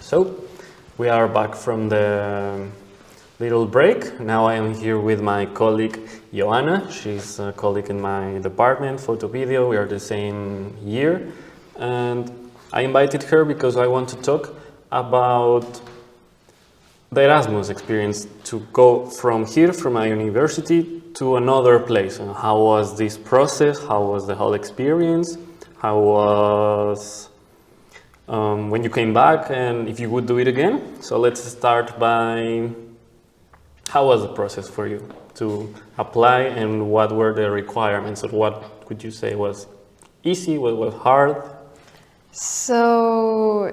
So, we are back from the little break. Now I am here with my colleague Joanna. She's a colleague in my department, photo video. We are the same year. And I invited her because I want to talk about the Erasmus experience, to go from here, from my university, to another place. And how was this process? How was the whole experience? How was when you came back, and if you would do it again? So let's start by, how was the process for you to apply, and what were the requirements, or what could you say was easy, what was hard? So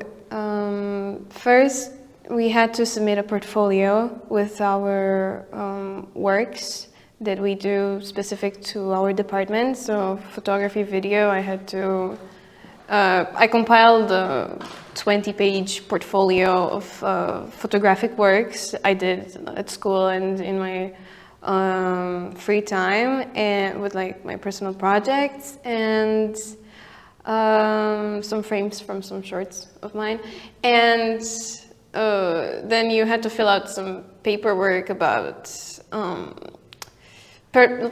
first we had to submit a portfolio with our works that we do specific to our department. So photography, video, I had to I compiled a 20-page portfolio of photographic works I did at school and in my free time, and with like my personal projects, and some frames from some shorts of mine. And then you had to fill out some paperwork about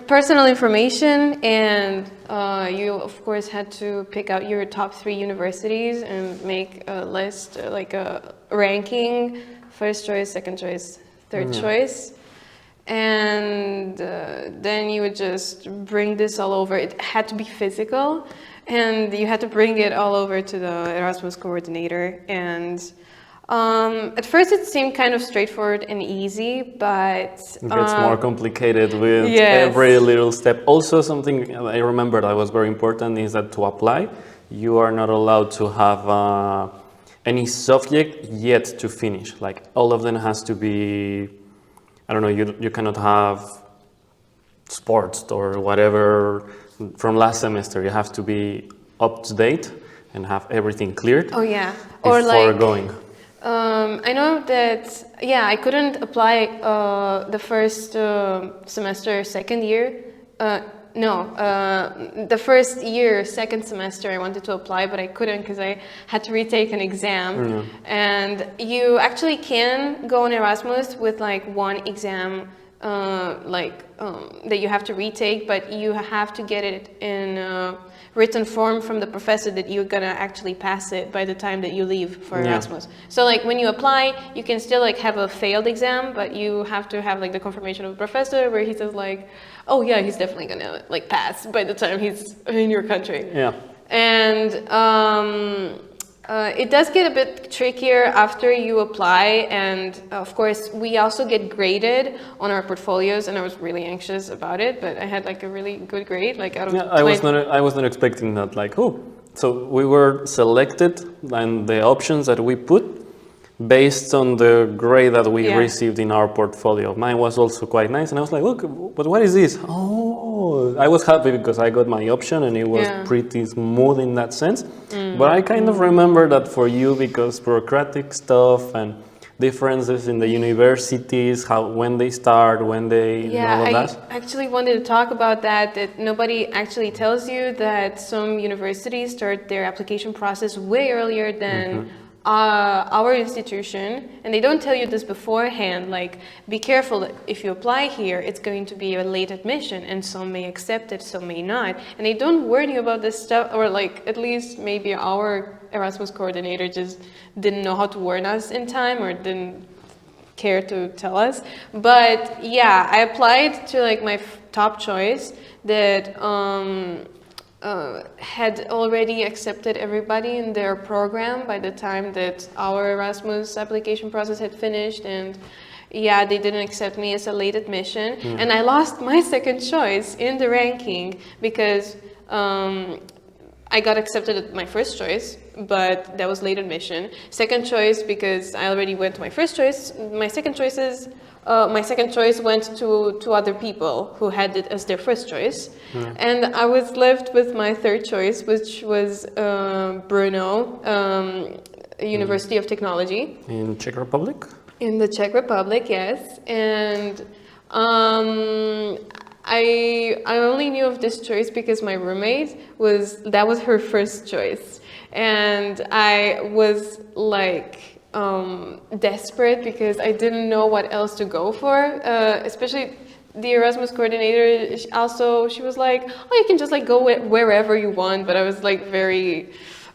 personal information, and you of course had to pick out your top 3 universities and make a list, like a ranking: first choice, second choice, third choice. And then you would just bring this all over. It had to be physical, and you had to bring it all over to the Erasmus coordinator. And at first it seemed kind of straightforward and easy, but it gets more complicated with yes. every little step. Also, something I remember that was very important is that to apply, you are not allowed to have any subject yet to finish. Like, all of them has to be, I don't know, you cannot have sports or whatever from last semester. You have to be up to date and have everything cleared. Oh yeah, before or like going. I know that, yeah, I couldn't apply the first semester, second year. The first year, second semester, I wanted to apply, but I couldn't because I had to retake an exam. And you actually can go on Erasmus with like one exam that you have to retake, but you have to get it in written form from the professor that you're gonna actually pass it by the time that you leave for Erasmus. So like when you apply, you can still like have a failed exam, but you have to have like the confirmation of the professor where he says like, oh yeah, he's definitely gonna like pass by the time he's in your country. Yeah. And it does get a bit trickier after you apply, and of course we also get graded on our portfolios, and I was really anxious about it, but I had like a really good grade, like out of I was not expecting that. Like, oh, so we were selected, and the options that we put based on the grade that we received in our portfolio. Mine was also quite nice, and I was like, look, but what is this? Oh, I was happy because I got my option, and it was pretty smooth in that sense. But I kind of remember that for you, because bureaucratic stuff and differences in the universities, when they start, when they, all of that. I actually wanted to talk about that nobody actually tells you that some universities start their application process way earlier than our institution, and they don't tell you this beforehand, like, be careful that if you apply here, it's going to be a late admission, and some may accept it, some may not, and they don't warn you about this stuff, or like, at least maybe our Erasmus coordinator just didn't know how to warn us in time, or didn't care to tell us. But yeah, I applied to like my top choice that had already accepted everybody in their program by the time that our Erasmus application process had finished, and yeah, they didn't accept me as a late admission. And I lost my second choice in the ranking because I got accepted at my first choice, but that was late admission. Second choice, because I already went to my first choice. My second choice went to other people who had it as their first choice. And I was left with my third choice, which was Brno, University of Technology. In Czech Republic? In the Czech Republic, yes. And I only knew of this choice because my roommate that was her first choice. And I was like desperate because I didn't know what else to go for. Especially the Erasmus coordinator. She was like, "Oh, you can just like go wherever you want." But I was like very.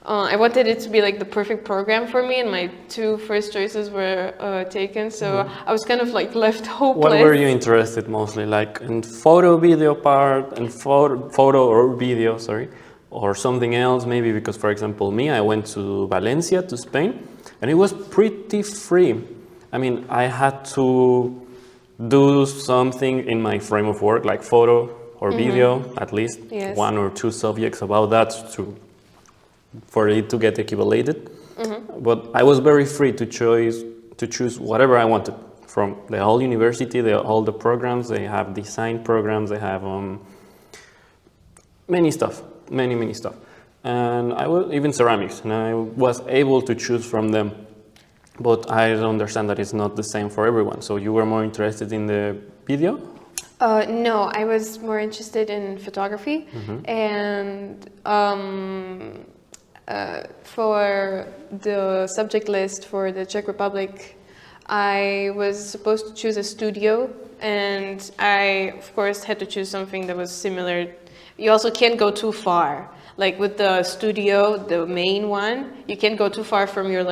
I wanted it to be like the perfect program for me, and my two first choices were taken. So I was kind of like left hopeless. What were you interested mostly, like in photo, video part, and photo or video, sorry, or something else maybe? Because, for example, me, I went to Valencia, to Spain, and it was pretty free. I mean, I had to do something in my frame of work, like photo or video, at least Yes. 1 or 2 subjects about that for it to get equated. But I was very free to choose whatever I wanted from the whole university, all the programs. They have design programs, they have many stuff, many stuff. And I was even ceramics, and I was able to choose from them. But I understand that it's not the same for everyone. So you were more interested in the video? No, I was more interested in photography, and for the subject list for the Czech Republic, I was supposed to choose a studio, and I, of course, had to choose something that was similar. You also can't go too far. Like with the studio, the main one, you can't go too far from your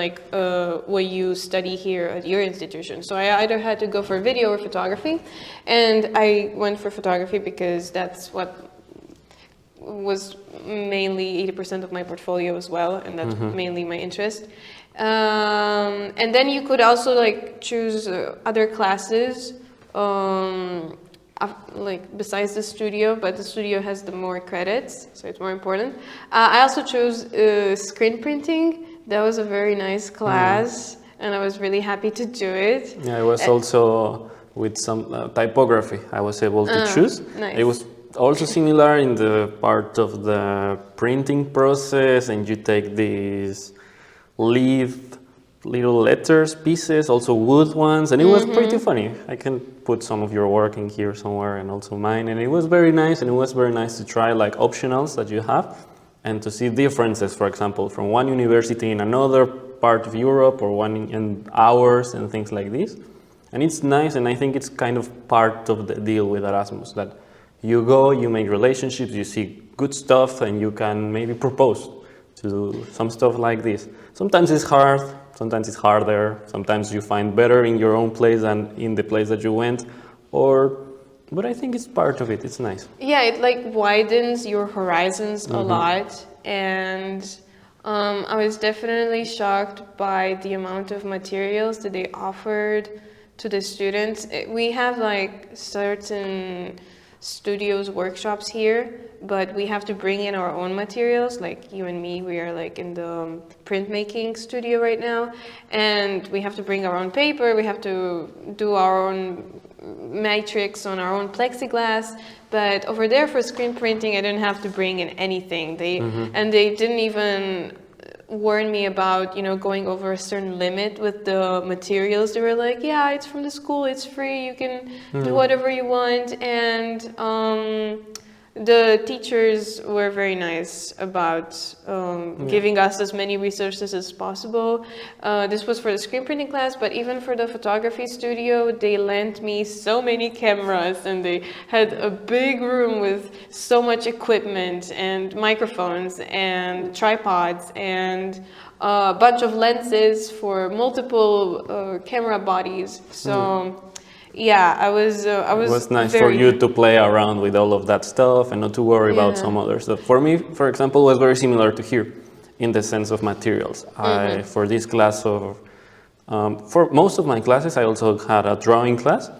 what you study here at your institution. So I either had to go for video or photography, and I went for photography because that's what was mainly 80% of my portfolio as well, and that's mainly my interest. And then you could also like choose other classes, like besides the studio, but the studio has the more credits, so it's more important. I also chose screen printing. That was a very nice class, and I was really happy to do it. Yeah, I was also with some typography. I was able to choose. Nice. It was also similar in the part of the printing process, and you take these leaf little letters pieces, also wood ones, and it was pretty funny. I can put some of your work in here somewhere, and also mine, and it was very nice. And it was very nice to try like optionals that you have and to see differences, for example, from one university in another part of Europe or one in ours and things like this. And it's nice, and I think it's kind of part of the deal with Erasmus, that you go, you make relationships, you see good stuff, and you can maybe propose to do some stuff like this. Sometimes it's hard, sometimes it's harder, sometimes you find better in your own place than in the place that you went, but I think it's part of it, it's nice. Yeah, it like widens your horizons a lot, and I was definitely shocked by the amount of materials that they offered to the students. We have like certain studios, workshops here, but we have to bring in our own materials. Like you and me, we are like in the printmaking studio right now, and we have to bring our own paper, we have to do our own matrix on our own plexiglass. But over there for screen printing, I didn't have to bring in anything. And they didn't even warn me about, going over a certain limit with the materials. They were like, yeah, it's from the school, it's free, you can do whatever you want. And the teachers were very nice about giving us as many resources as possible. This was for the screen printing class, but even for the photography studio, they lent me so many cameras, and they had a big room with so much equipment and microphones and tripods and a bunch of lenses for multiple camera bodies. So yeah, I was. It was nice for you to play around with all of that stuff and not to worry about some other stuff. For me, for example, was very similar to here in the sense of materials. For this class for most of my classes, I also had a drawing class,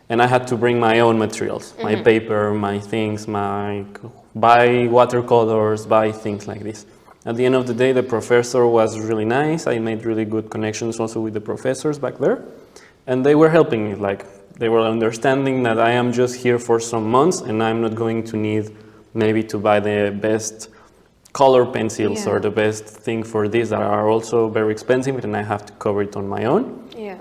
and I had to bring my own materials, my paper, my things, buy watercolors, buy things like this. At the end of the day, the professor was really nice. I made really good connections also with the professors back there, and they were helping me. Like, they were understanding that I am just here for some months, and I'm not going to need maybe to buy the best color pencils or the best thing for this that are also very expensive, and I have to cover it on my own. Yeah.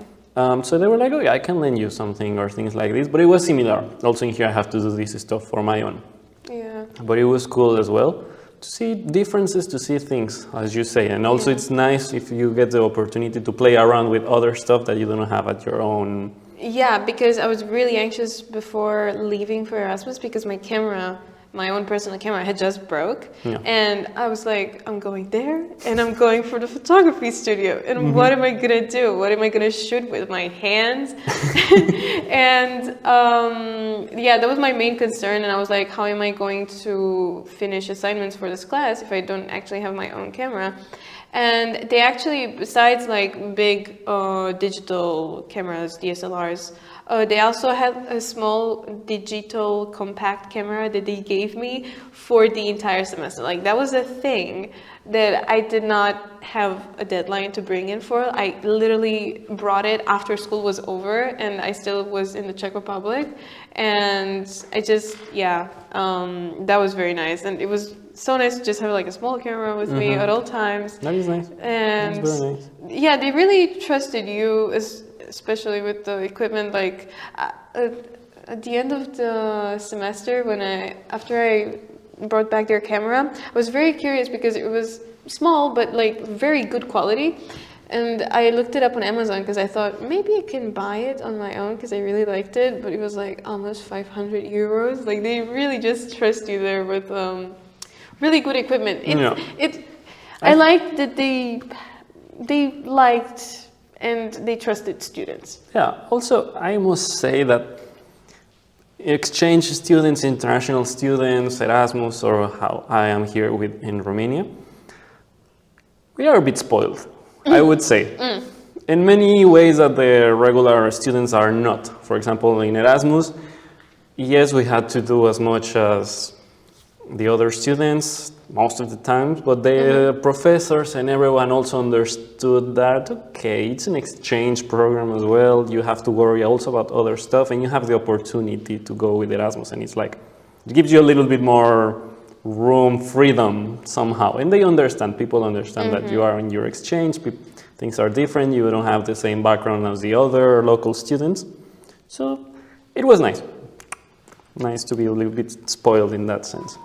So they were like, oh yeah, I can lend you something or things like this, but it was similar. Also in here I have to do this stuff for my own. Yeah. But it was cool as well see differences, to see things, as you say. And also it's nice if you get the opportunity to play around with other stuff that you don't have at your own. Yeah, because I was really anxious before leaving for Erasmus because my camera, my own personal camera, had just broke. Yeah. And I was like, I'm going there and I'm going for the photography studio. And what am I gonna do? What am I gonna shoot with my hands? And yeah, that was my main concern. And I was like, how am I going to finish assignments for this class if I don't actually have my own camera? And they actually, besides like big digital cameras, DSLRs, they also had a small digital compact camera that they gave me for the entire semester. Like that was a thing that I did not have a deadline to bring in for. I literally brought it after school was over and I still was in the Czech Republic. And I just, yeah, that was very nice. And it was so nice to just have like a small camera with me at all times. That is nice. And that's very nice. yeah, they really trusted you, especially with the equipment. Like at the end of the semester, after I brought back their camera, I was very curious because it was small but like very good quality. And I looked it up on Amazon because I thought maybe I can buy it on my own because I really liked it, but it was like almost 500 euros. Like they really just trust you there with really good equipment. I liked that they liked and they trusted students. Yeah, also I must say that exchange students, international students, Erasmus, or how I am here in Romania, we are a bit spoiled, I would say. In many ways that the regular students are not. For example, in Erasmus, yes, we had to do as much as the other students most of the times, but the professors and everyone also understood that, okay, it's an exchange program as well. You have to worry also about other stuff and you have the opportunity to go with Erasmus, and it's like, it gives you a little bit more room, freedom somehow. And they understand, people understand that you are in your exchange, things are different, you don't have the same background as the other local students. So it was nice. Nice to be a little bit spoiled in that sense.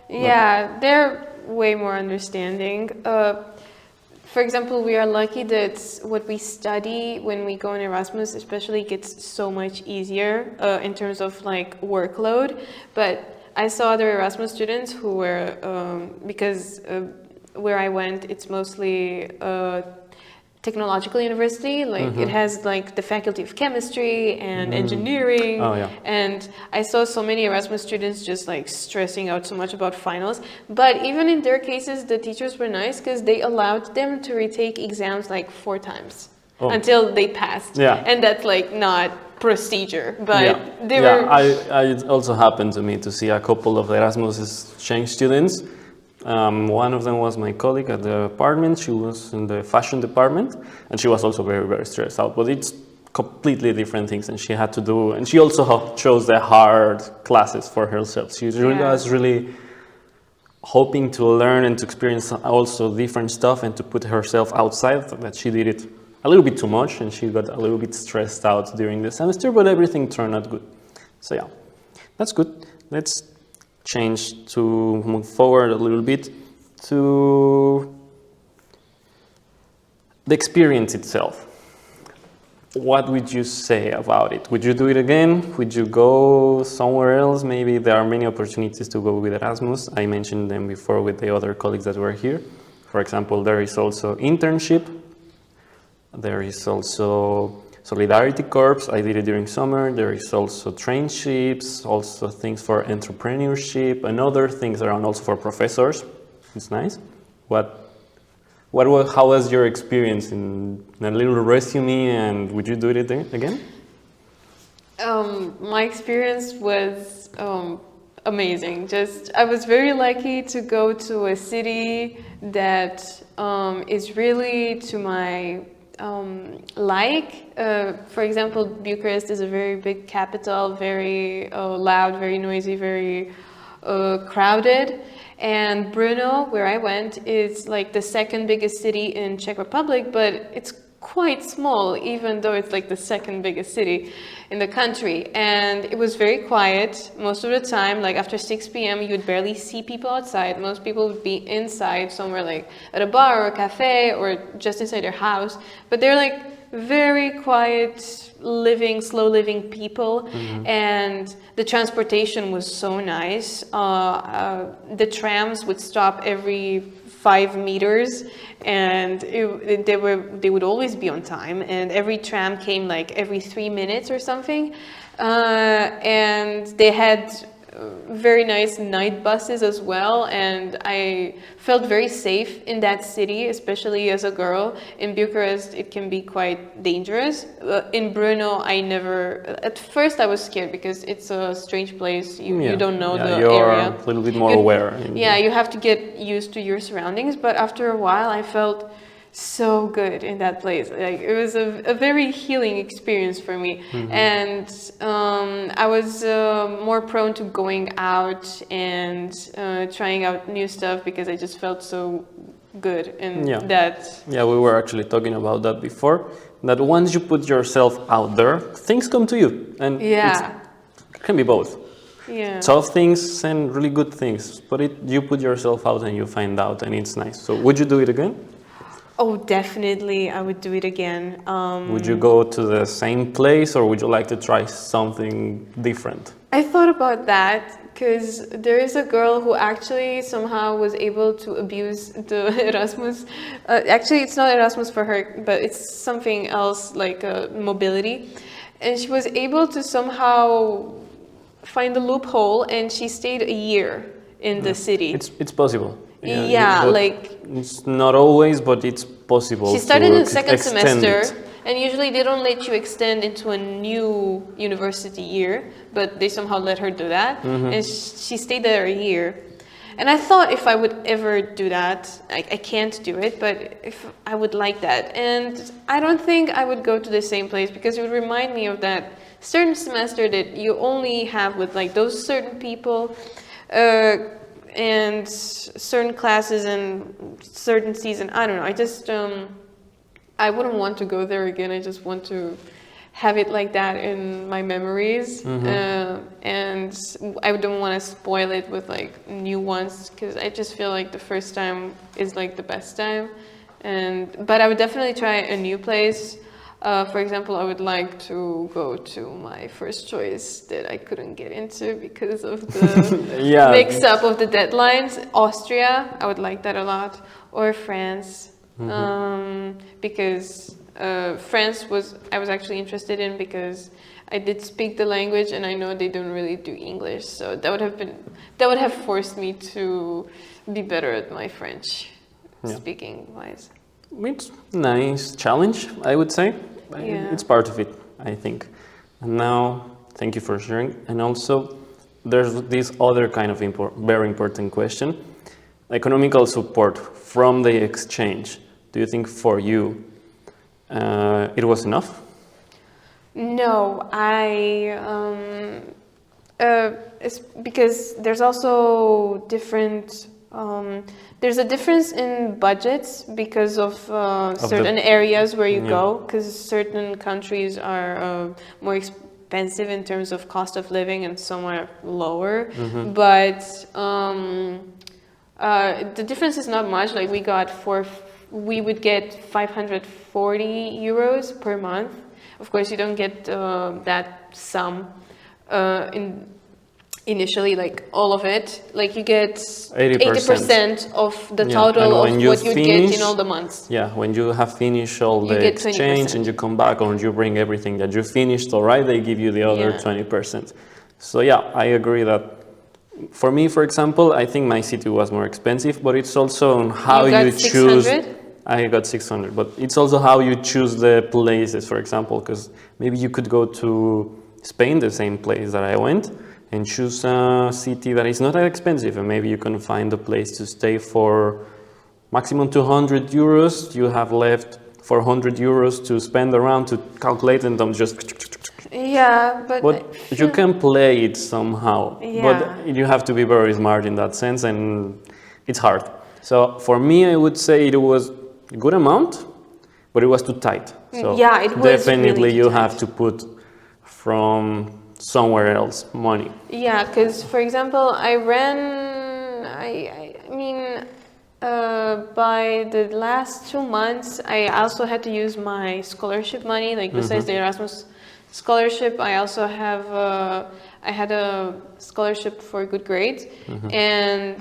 Yeah, they're way more understanding. For example, we are lucky that what we study when we go in Erasmus especially gets so much easier in terms of like workload. But I saw other Erasmus students who were, because where I went, it's mostly technological university, like it has like the faculty of chemistry and engineering. And I saw so many Erasmus students just like stressing out so much about finals, but even in their cases the teachers were nice because they allowed them to retake exams like 4 times until they passed. And that's like not procedure, but they were... It also happened to me to see a couple of Erasmus exchange students. One of them was my colleague at the department. She was in the fashion department, and she was also very, very stressed out. But it's completely different things, and she had to do. And she also chose the hard classes for herself. She was really hoping to learn and to experience also different stuff and to put herself outside. That she did it a little bit too much, and she got a little bit stressed out during the semester. But everything turned out good. So yeah, that's good. Let's change to move forward a little bit to the experience itself. What would you say about it? Would you do it again? Would you go somewhere else? Maybe there are many opportunities to go with Erasmus. I mentioned them before with the other colleagues that were here. For example, there is also internship. There is also Solidarity Corps, I did it during summer. There is also trainships, also things for entrepreneurship, and other things around also for professors. It's nice. How was your experience in a little resume, and would you do it again? My experience was amazing. I was very lucky to go to a city that is really to my for example, Bucharest is a very big capital, very loud, very noisy, very crowded. And Brno, where I went, is like the second biggest city in Czech Republic, but it's quite small, even though it's like the second biggest city in the country. And it was very quiet most of the time. Like after 6 p.m., you'd barely see people outside. Most people would be inside somewhere like at a bar or a cafe or just inside their house. But they're like very quiet, living, slow living people. And the transportation was so nice. The trams would stop every 5 meters, and they would always be on time, and every tram came like every 3 minutes or something, and they had very nice night buses as well, and I felt very safe in that city, especially as a girl. In Bucharest, it can be quite dangerous. In Brno, at first I was scared because it's a strange place. You don't know the you're area. a little bit more aware. You have to get used to your surroundings, but after a while I felt so good in that place. Like it was a very healing experience for me. And I was more prone to going out and trying out new stuff because I just felt so good in that. Yeah, we were actually talking about that before, that once you put yourself out there, things come to you, and it can be both. Tough things and really good things, but you put yourself out and you find out, and it's nice. So would you do it again? Oh, definitely, I would do it again. Would you go to the same place, or would you like to try something different? I thought about that because there is a girl who actually somehow was able to abuse the Erasmus. Actually, it's not Erasmus for her, but it's something else like mobility. And she was able to somehow find a loophole, and she stayed a year in the city. It's possible. It's not always, but it's possible. She started in the second extend semester, it. and usually they don't let you extend into a new university year, but they somehow let her do that, and she stayed there a year. And I thought if I would ever do that, I can't do it, but if I would like that. And I don't think I would go to the same place because it would remind me of that certain semester that you only have with like those certain people, and certain classes and certain season. I don't know. I just I wouldn't want to go there again. I just want to have it like that in my memories, and I don't want to spoil it with like new ones because I just feel like the first time is like the best time. But I would definitely try a new place. For example, I would like to go to my first choice that I couldn't get into because of the mix-up of the deadlines. Austria, I would like that a lot, or France, because France I was actually interested in because I did speak the language, and I know they don't really do English, so that would have forced me to be better at my French speaking wise. It's a nice challenge, I would say. It's part of it, I think. And now, thank you for sharing. And also, there's this other kind of very important question. Economical support from the exchange. Do you think for you it was enough? No, it's because there's also different. There's a difference in budgets because of certain areas where you go, because certain countries are more expensive in terms of cost of living and some are lower. But the difference is not much. Like we would get 540 euros per month. Of course, you don't get that sum initially, like all of it. Like you get 80% of the total of what you get in all the months. Yeah, when you have finished all the exchange 20%. And you come back or you bring everything that you finished, all right, they give you the other 20%. So yeah, I agree that for me, for example, I think my city was more expensive, but it's also on how you choose. 600? I got 600, but it's also how you choose the places, for example, because maybe you could go to Spain, the same place that I went, and choose a city that is not that expensive, and maybe you can find a place to stay for maximum 200 euros. You have left 400 euros to spend around to calculate, and then just... Yeah, but you can play it somehow, but you have to be very smart in that sense, and it's hard. So for me, I would say it was a good amount, but it was too tight. So yeah, it was definitely really too you tight. have to put from somewhere else money. Yeah, because for example, I mean, by the last 2 months, I also had to use my scholarship money. Like besides the Erasmus scholarship, I also have I had a scholarship for good grades, and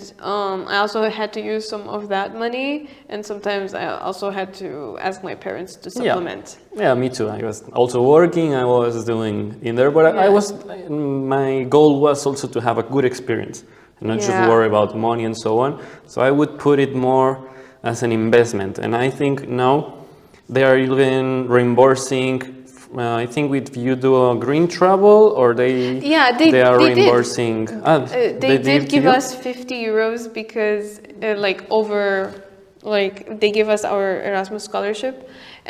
I also had to use some of that money. And sometimes I also had to ask my parents to supplement. Yeah, me too. I was also working. I was doing in there, but I Yeah. was. My goal was also to have a good experience and not just Yeah. worry about money and so on. So I would put it more as an investment, and I think now they are even reimbursing. I think if you do a green travel, or Yeah, they are they did. reimbursing. They did to give you? us 50 euros because they give us our Erasmus scholarship,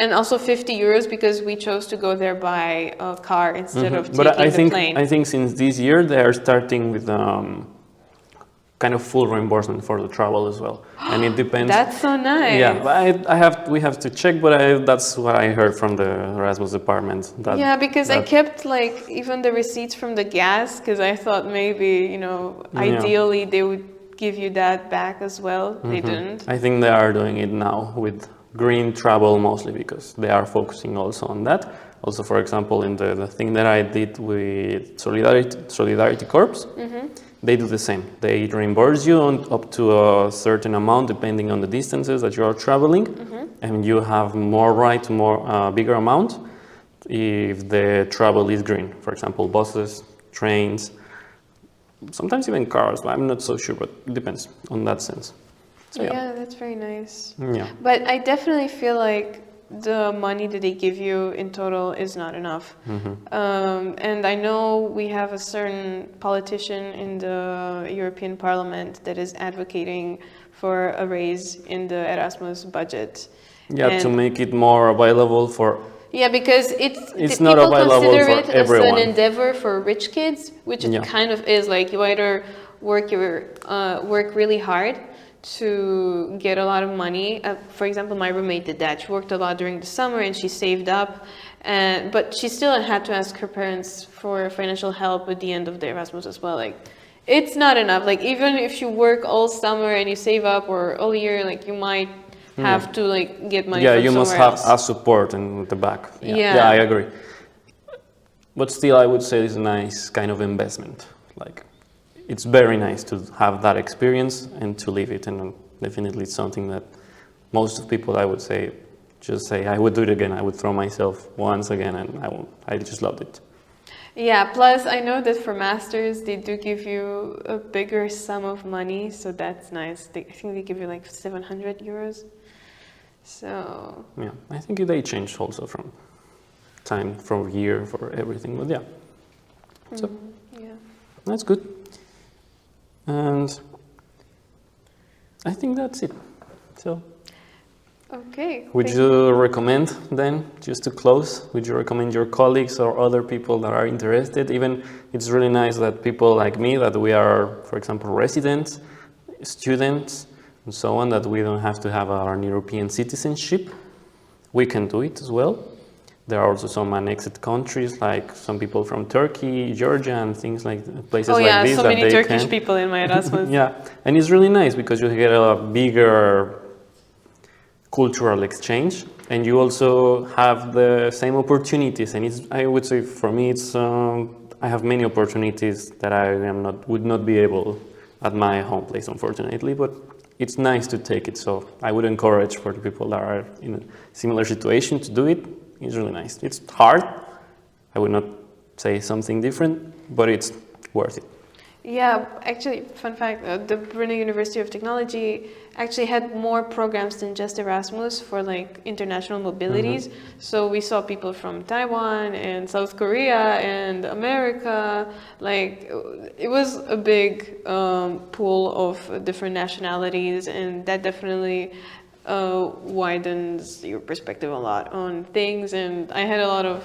and also 50 euros because we chose to go there by a car instead of taking But the plane. I think since this year they are starting with kind of full reimbursement for the travel as well, and it depends. That's so nice. Yeah, but we have to check, but that's what I heard from the Erasmus department. Yeah, because I kept like even the receipts from the gas because I thought maybe, you know, ideally they would give you that back as well. They didn't. I think they are doing it now with green travel mostly because they are focusing also on that. Also, for example, in the thing that I did with Solidarity Corps, they do the same. They reimburse you up to a certain amount depending on the distances that you are traveling, and you have more right to more bigger amount if the travel is green. For example, buses, trains, sometimes even cars. I'm not so sure, but it depends on that sense. So, yeah, that's very nice. Yeah. But I definitely feel like the money that they give you in total is not enough. And I know we have a certain politician in the European Parliament that is advocating for a raise in the Erasmus budget. Yeah, and to make it more available for. Yeah, because It's not people available consider for it everyone. as an endeavor for rich kids, which it kind of is. Like you either work really hard to get a lot of money. For example, my roommate did that. She worked a lot during the summer and she saved up, but she still had to ask her parents for financial help at the end of the Erasmus as well. Like, it's not enough. Like even if you work all summer and you save up or all year, like you might have to like get money. Yeah, from you must somewhere have else. a support in the back. Yeah. I agree. But still, I would say it's a nice kind of investment. Like, it's very nice to have that experience and to live it, and definitely it's something that most of people, I would say, just say, I would do it again. I would throw myself once again, and I just loved it. Yeah, plus I know that for masters they do give you a bigger sum of money, so that's nice. I think they give you like 700 euros. So yeah, I think they changed also from time, from year, for everything. But yeah, so yeah, that's good. And I think that's it. So okay. would you recommend then, just to close, would you recommend your colleagues or other people that are interested? Even it's really nice that people like me, that we are, for example, residents, students, and so on, that we don't have to have our European citizenship. We can do it as well. There are also some annexed countries, like some people from Turkey, Georgia, and things like places like this. So that many they Turkish can. people in my Erasmus. Yeah, and it's really nice because you get a bigger cultural exchange, and you also have the same opportunities. And it's, I would say, for me, it's I have many opportunities that I would not be able at my home place, unfortunately. But it's nice to take it. So I would encourage for the people that are in a similar situation to do it. It's really nice. It's hard. I would not say something different, but it's worth it. Yeah, actually, fun fact, the Brno University of Technology actually had more programs than just Erasmus for like international mobilities. So we saw people from Taiwan and South Korea and America. Like it was a big pool of different nationalities, and that definitely widens your perspective a lot on things. And I had a lot of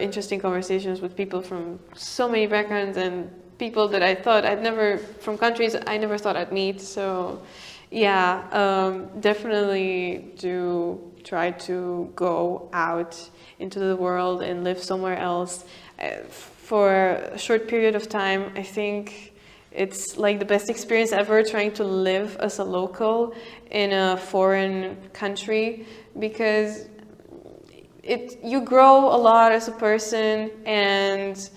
interesting conversations with people from so many backgrounds and people that I thought from countries I never thought I'd meet. So Yeah, definitely do try to go out into the world and live somewhere else. For a short period of time, I think it's like the best experience ever trying to live as a local in a foreign country, because you grow a lot as a person, and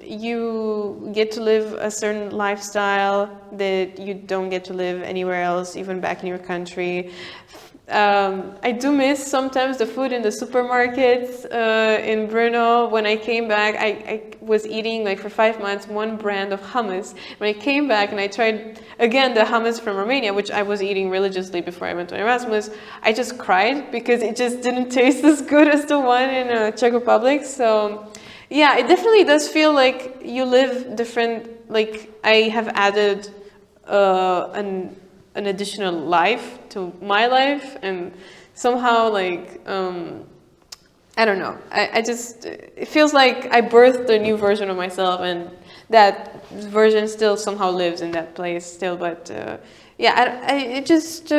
you get to live a certain lifestyle that you don't get to live anywhere else, even back in your country. I do miss sometimes the food in the supermarkets in Brno. When I came back, I was eating like for 5 months one brand of hummus. When I came back and I tried again the hummus from Romania, which I was eating religiously before I went to Erasmus, I just cried because it just didn't taste as good as the one in Czech Republic. So yeah, it definitely does feel like you live different. Like I have added an additional life to my life, and somehow like I don't know. I just, it feels like I birthed a new version of myself, and that version still somehow lives in that place still. But yeah, it just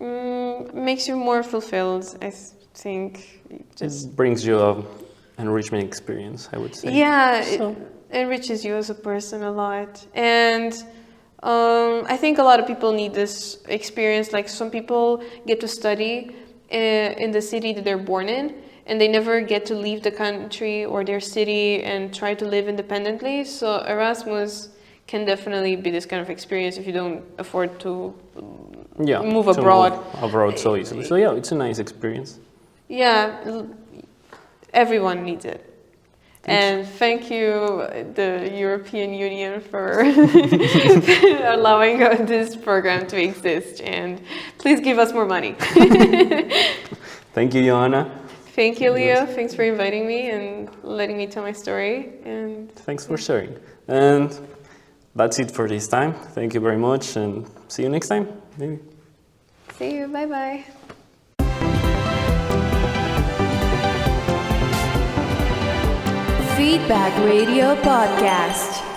makes you more fulfilled. I think just It brings you a enrichment experience, I would say. yeah, So, it enriches you as a person a lot. And I think a lot of people need this experience. Like some people get to study in the city that they're born in, and they never get to leave the country or their city and try to live independently. So Erasmus can definitely be this kind of experience if you don't afford to yeah, move to abroad. move abroad so easily. So yeah, it's a nice experience. Yeah, everyone needs it. And thank you, the European Union, for allowing this program to exist. And please give us more money. Thank you, Joanna. Thank you, Leo. Thanks for inviting me and letting me tell my story. And Thanks for sharing. And that's it for this time. Thank you very much, and see you next time. Maybe. see you. Bye bye. Feedback Radio Podcast.